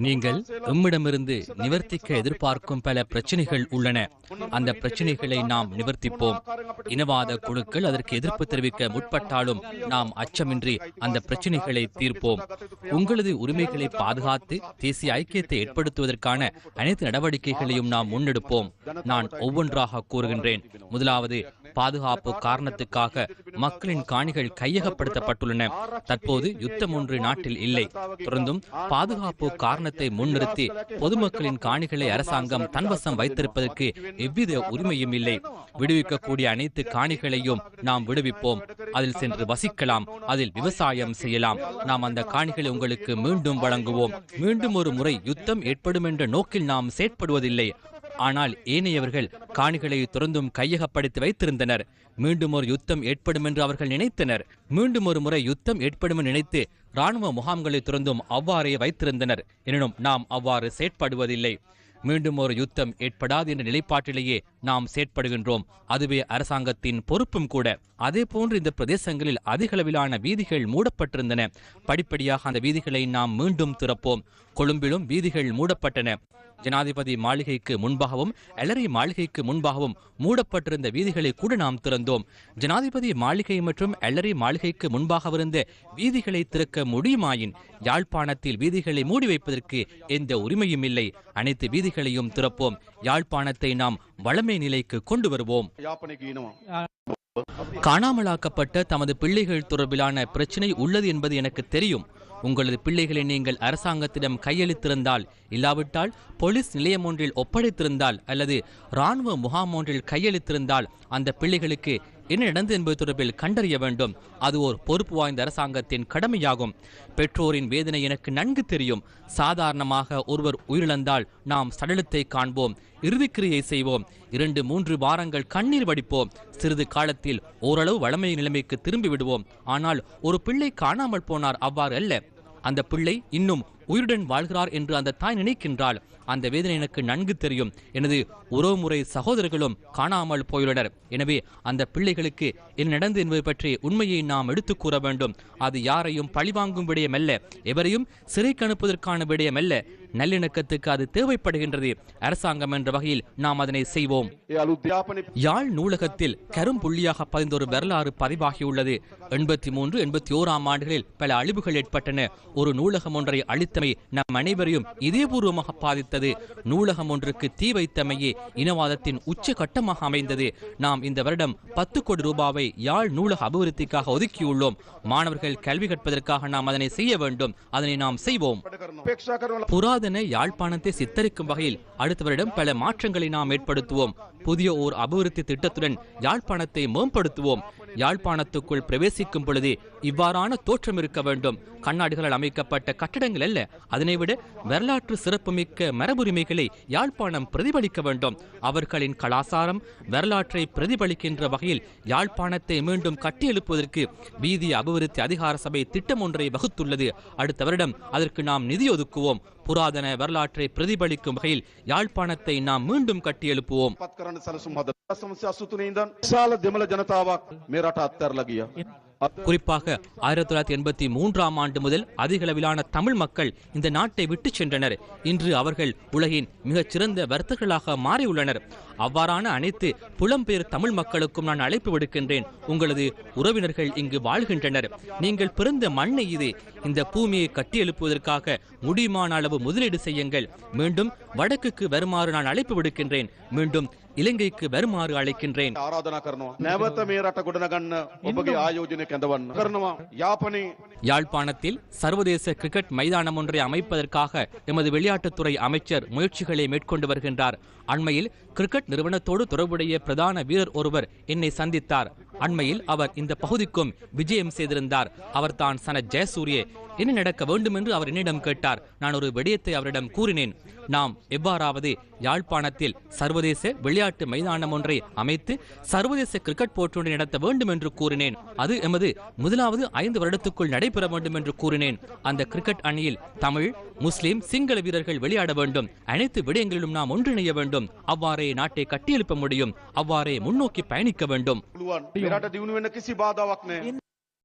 நீங்கள் எம்மிடமிருந்து நிவர்த்திக்க எதிர்பார்க்கும் பல பிரச்சனைகள் உள்ளன. அந்த பிரச்சனைகளை நாம் நிவர்த்திப்போம். இனவாத குழுக்கள் அதற்கு எதிர்ப்பு தெரிவிக்க முற்பட்டாலும் நாம் அச்சமின்றி அந்த பிரச்சனைகளை தீர்ப்போம். உங்களது உரிமைகளை பாதுகாத்து தேசிய ஐக்கியத்தை ஏற்படுத்துவதற்கான அனைத்து நடவடிக்கைகளையும் நாம் முன்னெடுப்போம். நான் ஒவ்வொன்றாக கூறுகின்றேன். முதலாவது, பாதுகாப்பு காரணத்துக்காக மக்களின் காணிகள் கையகப்படுத்தப்பட்டுள்ளன. தற்போது யுத்தம் ஒன்று நாட்டில் இல்லை. தொடர்ந்தும் பாதுகாப்பு காரணத்தை முன்னிறுத்தி பொதுமக்களின் காணிகளை அரசாங்கம் தன்வசம் வைத்திருப்பதற்கு எவ்வித உரிமையும் இல்லை. விடுவிக்கக்கூடிய அனைத்து காணிகளையும் நாம் விடுவிப்போம். அதில் சென்று வசிக்கலாம், அதில் விவசாயம் செய்யலாம். நாம் அந்த காணிகளை உங்களுக்கு மீண்டும் வழங்குவோம். மீண்டும் ஒரு முறை யுத்தம் ஏற்படும் என்ற நோக்கில் நாம் செயற்படுவதில்லை. ஆனால் ஏனையவர்கள் காணிகளை தொடர்ந்தும் கையகப்படுத்தி வைத்திருந்தனர். மீண்டும் ஒரு யுத்தம் ஏற்படும் என்று அவர்கள் நினைத்தனர். மீண்டும் ஒரு முறை யுத்தம் ஏற்படும் என்று நினைத்து இராணுவ முகாம்களை தொடர்ந்தும் அவ்வாறே வைத்திருந்தனர். எனினும் நாம் அவ்வாறு செயற்படுவதில்லை. மீண்டும் ஒரு யுத்தம் ஏற்படாது என்ற நிலைப்பாட்டிலேயே நாம் செயற்படுகின்றோம். அதுவே அரசாங்கத்தின் பொறுப்பும் கூட. அதே போன்று இந்த பிரதேசங்களில் அதிகளவிலான வீதிகள் மூடப்பட்டிருந்தன. படிப்படியாக அந்த வீதிகளை நாம் மீண்டும் திறப்போம். கொழும்பிலும் வீதிகள் மூடப்பட்டன. ஜனாதிபதி மாளிகைக்கு முன்பாகவும் எலரி மாளிகைக்கு முன்பாகவும் மூடப்பட்டிருந்த வீதிகளை கூட நாம் திறந்தோம். ஜனாதிபதி மாளிகை மற்றும் எலரி மாளிகைக்கு முன்பாக இருந்த வீதிகளை திறக்க முடியுமாயின் யாழ்ப்பாணத்தில் வீதிகளை மூடி வைப்பதற்கு எந்த உரிமையும் இல்லை. அனைத்து வீதிகளையும் திறப்போம். யாழ்ப்பாணத்தை நாம் வளமை நிலைக்கு கொண்டு வருவோம். காணாமலாக்கப்பட்ட தமது பிள்ளைகள் தொடர்பிலான பிரச்சினை உள்ளது என்பது எனக்கு தெரியும். உங்களது பிள்ளைகளை நீங்கள் அரசாங்கத்திடம் கையளித்திருந்தால், இல்லாவிட்டால் போலீஸ் நிலையம் ஒன்றில் ஒப்படைத்திருந்தால் அல்லது இராணுவ முகாம் ஒன்றில் கையளித்திருந்தால் அந்த பிள்ளைகளுக்கு என்ன நடந்தது என்பது தொடர்பில் கண்டறிய வேண்டும். அது ஒரு பொறுப்பு வாய்ந்த அரசாங்கத்தின் கடமையாகும். பெற்றோரின் வேதனை எனக்கு நன்கு தெரியும். சாதாரணமாக ஒருவர் உயிரிழந்தால் நாம் சடலத்தை காண்போம், இறுதிக்கிரியை செய்வோம், 2-3 வாரங்கள் கண்ணீர் வடிப்போம். சிறிது காலத்தில் ஓரளவு வளமை நிலைமைக்கு திரும்பி விடுவோம். ஆனால் ஒரு பிள்ளை காணாமல் போனார், அவ்வாறு அல்ல. அந்த பிள்ளை இன்னும் உயிருடன் வாழ்கிறார் என்று அந்த தாய் நினைக்கின்றாள். அந்த வேதனை எனக்கு நன்கு தெரியும். எனது உறவுமுறை சகோதரர்களும் காணாமல் போயுள்ளனர். எனவே அந்த பிள்ளைகளுக்கு என்ன நடந்தது என்பது பற்றி உண்மையை நாம் எடுத்துக் கூற வேண்டும். அது யாரையும் பழிவாங்கும் விடயமல்ல, எவரையும் சிறைக்கு அனுப்புவதற்கான விடயமல்ல. நல்லிணக்கத்துக்கு அது தேவைப்படுகின்றது. அரசாங்கம் என்ற வகையில் நாம் அதனை செய்வோம். யாழ் நூலகத்தில் கரும்புள்ளியாக பதிந்தொரு வரலாறு பதிவாகியுள்ளது. 83-81 ஆண்டுகளில் பல அழிவுகள் ஏற்பட்டன. ஒரு நூலகம் ஒன்றை அழித்தமை நம் அனைவரையும் இதயபூர்வமாக பாதித்தது. நூலகம் ஒன்றுக்கு தீ வைத்தமையே இனவாதத்தின் உச்ச கட்டமாக அமைந்தது. நாம் இந்த வருடம் 10 கோடி ரூபாவை யாழ் நூலக அபிவிருத்திக்காக ஒதுக்கியுள்ளோம். மாணவர்கள் கல்வி கற்பதற்காக நாம் அதனை செய்ய வேண்டும். அதனை நாம் செய்வோம். புராதன யாழ்ப்பாணத்தை சித்தரிக்கும் வகையில் அடுத்த வருடம் பல மாற்றங்களை நாம் ஏற்படுத்துவோம். புதிய ஓர் அபிவிருத்தி திட்டத்துடன் யாழ்ப்பாணத்தை மேம்படுத்துவோம். யாழ்ப்பாணத்துக்குள் பிரவேசிக்கும் பொழுது இவ்வாறான தோற்றம் இருக்க வேண்டும். கண்ணாடிகளால் அமைக்கப்பட்ட கட்டடங்கள் அல்ல. அதனை விட வரலாற்று சிறப்புமிக்க மரபுரிமைகளை யாழ்ப்பாணம் பிரதிபலிக்க வேண்டும். அவர்களின் கலாசாரம் வரலாற்றை பிரதிபலிக்கின்ற வகையில் யாழ்ப்பாணத்தை மீண்டும் கட்டியெழுப்புவதற்கு வீதி அபிவிருத்தி அதிகார சபை திட்டம் ஒன்றை வகுத்துள்ளது. அடுத்த வருடம் அதற்கு நாம் நிதி ஒதுக்குவோம். புராதன வரலாற்றை பிரதிபலிக்கும் வகையில் யாழ்ப்பாணத்தை நாம் மீண்டும் கட்டியெழுப்புவோம். குறிப்பாக 1983 ஆண்டு முதல் அதிகளவிலான தமிழ் மக்கள் இந்த நாட்டை விட்டு சென்றனர். இன்று அவர்கள் உலகின் மிகச்சிறந்த வர்த்தகர்களாக மாறியுள்ளனர். அவ்வாறான அனைத்து புலம்பெயர் தமிழ் மக்களுக்கும் நான் அழைப்பு விடுக்கின்றேன். உங்களது உறவினர்கள் இங்கு வாழ்கின்றனர். நீங்கள் பிறந்த மண்ணை இது. இந்த பூமியை கட்டியெழுப்புவதற்காக முடியுமான அளவு முதலீடு செய்யுங்கள். மீண்டும் வடக்குக்கு வருமாறு நான் அழைப்பு விடுக்கின்றேன். மீண்டும் இலங்கைக்கு வருமாறு அழைக்கின்றேன். யாழ்ப்பாணத்தில் சர்வதேச கிரிக்கெட் மைதானம் ஒன்றை அமைப்பதற்காக எமது விளையாட்டுத்துறை அமைச்சர் முயற்சிகளை மேற்கொண்டு வருகின்றார். அண்மையில் கிரிக்கெட் நிறுவனத்தோடு தொடர்புடைய பிரதான வீரர் ஒருவர் என்னை சந்தித்தார். அண்மையில் அவர் இந்த பகுதிக்கும் விஜயம் செய்திருந்தார். அவர் தான் சனத் ஜெயசூரிய. என்ன நடக்க வேண்டும் என்று அவர் என்னிடம் கேட்டார். நான் ஒரு விடயத்தை அவரிடம் கூறினேன். நாம் எவ்வாறாவது யாழ்ப்பாணத்தில் சர்வதேச விளையாட்டு மைதானம் ஒன்றை அமைத்து சர்வதேச கிரிக்கெட் போட்டி நடத்த வேண்டும் என்று கூறினேன். அது எமது முதலாவது 5 வருடத்துக்குள் நடைபெற வேண்டும் என்று கூறினேன். அந்த கிரிக்கெட் அணியில் தமிழ், முஸ்லிம், சிங்கள வீரர்கள் விளையாட வேண்டும். அனைத்து விடயங்களிலும் நாம் ஒன்றிணைய வேண்டும். அவ்வாறே நாட்டை கட்டியெழுப்ப முடியும். அவ்வாறே முன்னோக்கி பயணிக்க வேண்டும்.